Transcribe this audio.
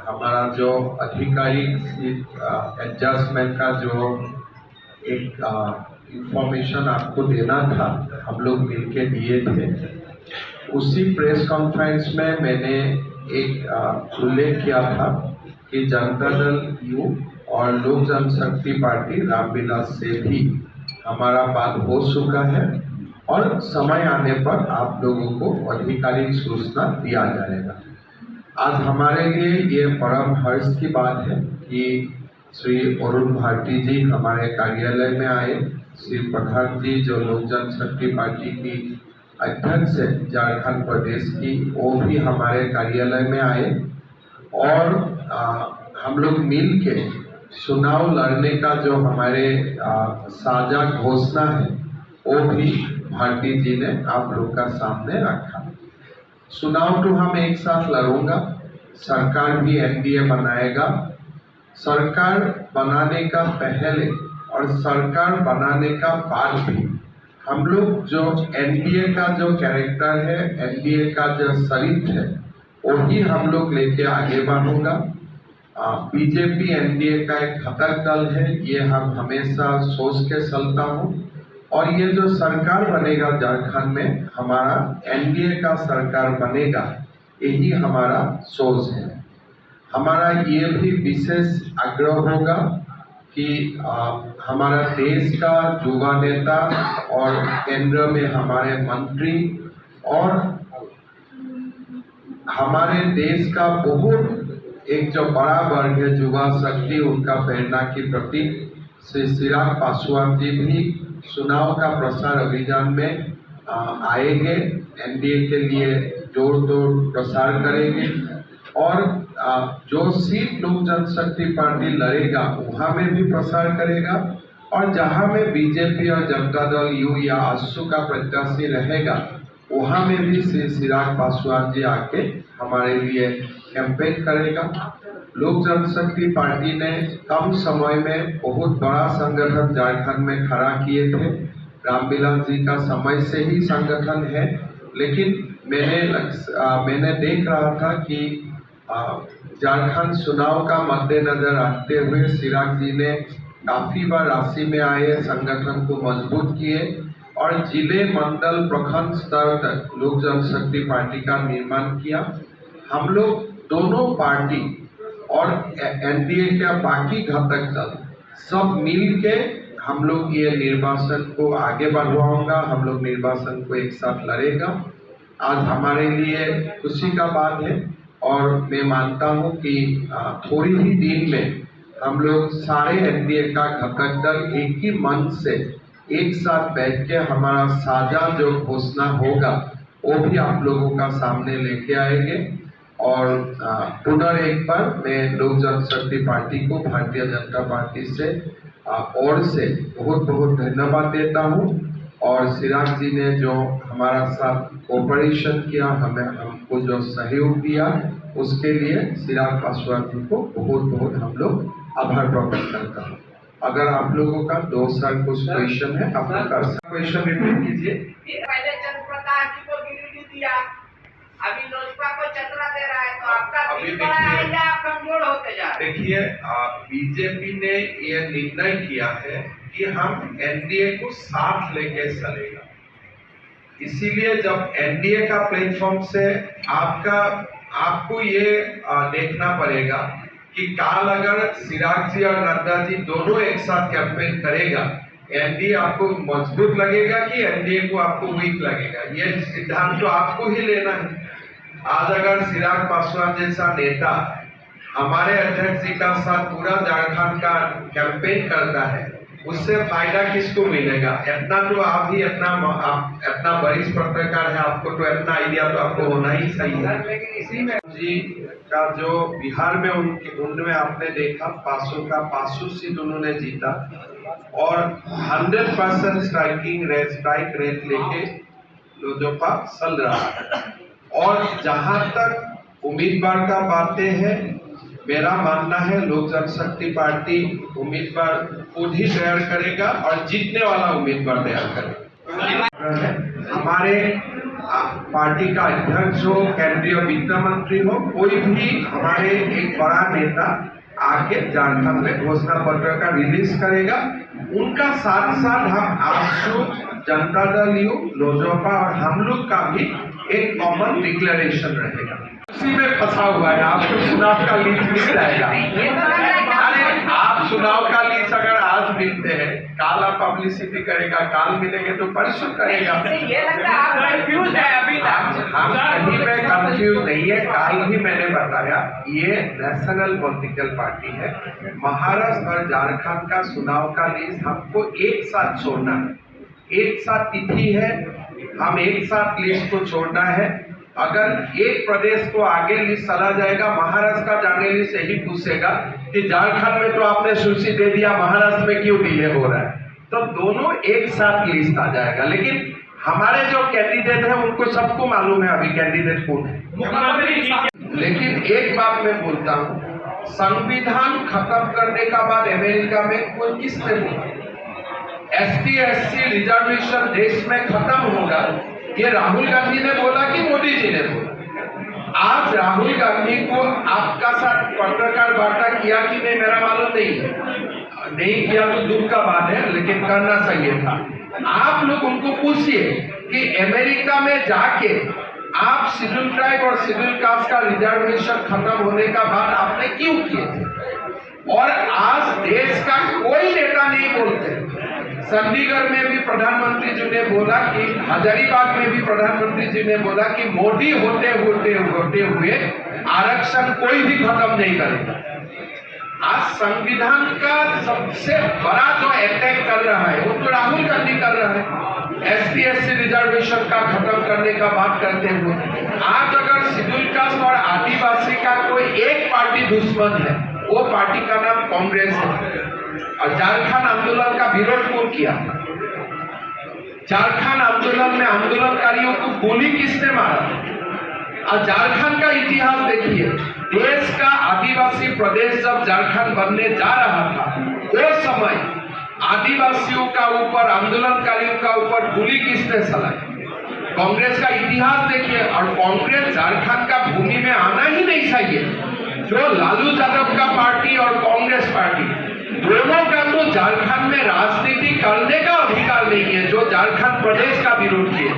हमारा जो आधिकारिक एडजस्टमेंट का जो एक इंफॉर्मेशन आपको देना था, हम लोग मिलके दिए थे। उसी प्रेस कॉन्फ्रेंस में मैंने एक उल्लेख किया था कि जनता दल यू और लोक जनशक्ति पार्टी रामविलास से भी हमारा बात हो चुका है और समय आने पर आप लोगों को आधिकारिक सूचना दिया जाएगा। आज हमारे लिए ये परम हर्ष की बात है कि श्री अरुण भारती जी हमारे कार्यालय में आए। श्री प्रधान जी जो लोक जनशक्ति पार्टी की अध्यक्ष है झारखंड प्रदेश की, वो भी हमारे कार्यालय में आए और हम लोग मिल के चुनाव लड़ने का जो हमारे साझा घोषणा है वो भी भारती जी ने आप लोग का सामने रखा। चुनाव तो हम एक साथ लड़ूंगा, सरकार भी एनडीए बनाएगा। सरकार बनाने का पहले और सरकार बनाने का बाद भी हम लोग जो एनडीए का जो कैरेक्टर है, एनडीए का जो चरित्र है, वही हम लोग लेके आगे बढ़ूंगा। बीजेपी एनडीए का एक घटक दल है, ये हम हमेशा सोच के चलता हूँ। और ये जो सरकार बनेगा झारखंड में, हमारा एनडीए का सरकार बनेगा, यही हमारा सोच है। हमारा ये भी विशेष आग्रह होगा कि हमारा देश का युवा नेता और केंद्र में हमारे मंत्री और हमारे देश का बहुत एक जो बड़ा वर्ग है युवा शक्ति, उनका प्रेरणा की प्रतीक श्री चिराग पासवान जी भी चुनाव का प्रचार अभियान में आएंगे, एनडीए के लिए जोर तोड़ प्रसार करेंगे और जो सीट लोक जनशक्ति पार्टी लड़ेगा वहां में भी प्रसार करेगा और जहां में बीजेपी और जनता दल यू या आजसू का प्रत्याशी रहेगा वहां में भी श्री चिराग पासवान जी आके हमारे लिए कैंपेन करेगा। लोक जनशक्ति पार्टी ने कम समय में बहुत बड़ा संगठन झारखंड में खड़ा किए थे। रामविलास जी का समय से ही संगठन है, लेकिन मैंने देख रहा था कि झारखंड चुनाव का मद्देनजर रखते हुए चिराग जी ने काफी बार राशि में आए, संगठन को मजबूत किए और जिले मंडल प्रखंड स्तर तक लोक जनशक्ति पार्टी का निर्माण किया। हम लोग दोनों पार्टी और एनडीए के बाकी घटक दल सब मिल के हम लोग ये निर्वाचन को आगे बढ़वाऊंगा, हम लोग निर्वाचन को एक साथ लड़ेगा। आज हमारे लिए खुशी का बात है और मैं मानता हूं कि थोड़ी ही दिन में हम लोग सारे एनडीए का घटक दल एक ही मंच से एक साथ बैठ के हमारा साझा जो घोषणा होगा वो भी आप लोगों का सामने लेके आएंगे। और पुनः एक बार मैं लोक जनशक्ति पार्टी को भारतीय जनता पार्टी से और से बहुत बहुत धन्यवाद देता हूं और चिराग जी ने जो हमारा साथ कोऑपरेशन किया, हमको जो सहयोग दिया, उसके लिए चिराग पासवान जी को बहुत बहुत हम लोग आभार प्रकट करता हूँ। अगर आप लोगों का दो साल कुछ क्वेश्चन है, आप लोग का क्वेश्चन रिपीट कीजिए। पहले चंद्रप्रकाश जी को गिरिडीह दिया, अभी लोजपा को चतरा दे रहा है, तो आपका दिल बड़ा है या कमजोर होते जा रहे हैं? देखिए, बीजेपी ने ये निर्णय किया है कि हम एनडीए को साथ लेके चलेगा। इसीलिए जब एनडीए का प्लेटफॉर्म से आपको ये देखना पड़ेगा कि काल अगर चिराग जी और नड्डा जी दोनों एक साथ कैंपेन करेगा, एनडीए आपको मजबूत लगेगा कि एनडीए को आपको वीक लगेगा, ये सिद्धांत तो आपको ही लेना है। आज अगर चिराग पासवान जैसा नेता हमारे अध्यक्ष जी का साथ पूरा झारखंड का कैंपेन करता है, उससे फायदा किसको मिलेगा? इतना तो आप ही अपना वरिष्ठ पत्रकार है, आपको तो इतना आइडिया तो आपको होना ही चाहिए। लेकिन इसी में जी का जो बिहार में उनमें आपने देखा पासो सीट उन्होंने जीता और 100% स्ट्राइक रेट लेके लोजपा चल रहा है। और जहां तक उम्मीदवार का बातें हैं, मेरा मानना है लोक जनशक्ति पार्टी उम्मीदवार खुद ही तैयार करेगा और जीतने वाला उम्मीदवार तैयार करेगा। हमारे पार्टी का अध्यक्ष हो, केंद्रीय वित्त मंत्री हो, कोई भी हमारे एक बड़ा नेता आके झारखंड में घोषणा पत्र का रिलीज करेगा। उनका साथ साथ हम आजसू, जनता दल यू, लोजपा और हम लोग का भी एक कॉमन डिक्लेरेशन रहेगा। उसी में फंसा हुआ है, आपको चुनाव का लीज मिल जाएगा। अरे आप चुनाव का लीज अगर आज मिलते हैं, काल आप पब्लिसिटी करेगा, काल मिलेंगे तो परसों करेगा। ये लगता है आप कंफ्यूज है अभी तक। हम कहीं में कंफ्यूज नहीं है। काल भी मैंने बताया, ये नेशनल पॉलिटिकल पार्टी है। महाराष्ट्र और झारखंड का चुनाव का लीज हमको एक साथ छोड़ना है। एक साथ तिथि है, हम एक साथ लिस्ट को छोड़ना है। अगर एक प्रदेश को आगे लिस्ट चला जाएगा, महाराष्ट्र का जाने लिस्ट यही पूछेगा कि झारखंड में तो आपने सूची दे दिया, महाराष्ट्र में क्यों डिले हो रहा है। तो दोनों एक साथ लिस्ट आ जाएगा। लेकिन हमारे जो कैंडिडेट है उनको सबको मालूम है अभी कैंडिडेट कौन है। लेकिन एक बात मैं बोलता हूँ, संविधान खत्म करने का बाद अमेरिका में कोई किसने बोला ST SC रिजर्वेशन देश में खत्म होगा? ये राहुल गांधी ने बोला कि मोदी जी ने बोला? आज राहुल गांधी को आपका साथ पत्रकार वार्ता किया कि नहीं मेरा मालूम नहीं है, नहीं किया तो दुख का बात है, लेकिन करना चाहिए था। आप लोग उनको पूछिए कि अमेरिका में जाके आप शेड्यूल ट्राइब और शेड्यूल कास्ट का रिजर्वेशन खत्म होने का बाद आपने क्यों किए थे? और आज देश का कोई नेता नहीं बोलते। चंडीगढ़ में भी प्रधानमंत्री जी ने बोला कि हजारीबाग में भी प्रधानमंत्री जी ने बोला कि मोदी होते हुए आरक्षण कोई भी खत्म नहीं करेगा। आज संविधान का सबसे बड़ा जो अटैक कर रहा है वो तो राहुल गांधी कर रहा है। ST SC रिजर्वेशन का खत्म करने का बात करते हुए आज अगर शेड्यूल कास्ट और आदिवासी का कोई एक पार्टी दुश्मन है, वो पार्टी का नाम कांग्रेस है। और झारखंड आंदोलन का विरोध कौन किया? झारखंड आंदोलन में आंदोलनकारियों को गोली किसने मारा? और झारखंड का इतिहास देखिए, देश का आदिवासी प्रदेश जब झारखंड बनने जा रहा था, उस समय आदिवासियों का ऊपर, आंदोलनकारियों का ऊपर गोली किसने चलाई? कांग्रेस का इतिहास देखिए। और कांग्रेस झारखंड का भूमि में आना ही नहीं चाहिए। जो लालू यादव का पार्टी और कांग्रेस पार्टी दोनों का तो झारखंड में राजनीति करने का अधिकार नहीं है, जो झारखंड प्रदेश का विरोध किए।